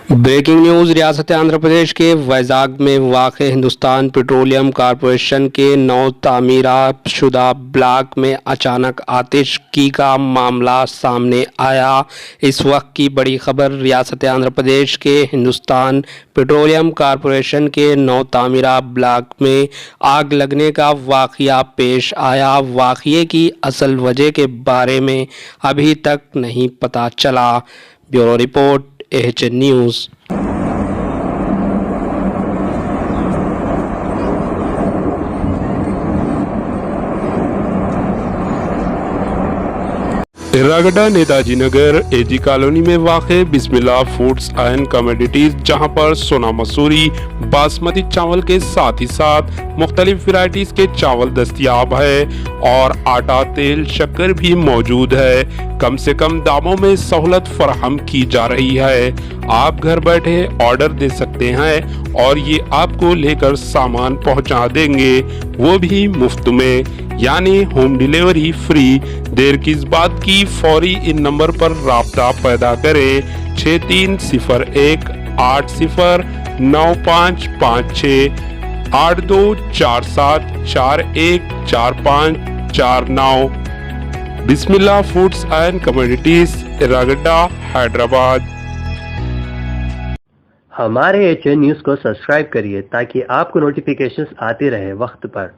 Breaking news रियासत आंध्र प्रदेश के वैजाग में वाक़ हिंदुस्तान पेट्रोलियम कॉरपोरेशन के नौ तामीरात शुदा ब्लॉक में अचानक आतिशगी का मामला सामने आया। इस वक्त की बड़ी खबर रियासत आंध्र प्रदेश के हिंदुस्तान पेट्रोलियम कॉरपोरेशन के नौ तामीरा ब्लॉक में आग लगने का वाक़या पेश आया। वाक़ये की असल वजह के बारे में अभी तक नहीं पता चला। Bureau report AHN news. Erragadda Netaji Nagar AG colony में वाक़े बिस्मिल्लाह फूड्स एंड कमोडिटीज, जहां पर सोना मसूरी बासमती चावल के साथ ही साथ मुख्तलिफ वैरायटीज के चावल दस्तयाब है और आटा, तेल, शक्कर भी मौजूद है। कम से कम दामों में सहूलत फराहम की जा रही है। आप घर बैठे ऑर्डर दे सकते हैं और ये आपको लेकर सामान पहुंचा देंगे, वो भी मुफ्त में, यानी होम डिलीवरी फ्री। देर किस बात की, फौरी इन नंबर पर राब्ता पैदा करें 6301809556 8247414549। Bismillah foods and commodities, Erragadda, Hyderabad. हमारे AHN न्यूज़ को सब्सक्राइब करिए ताकि आपको नोटिफिकेशंस आते रहे वक्त पर।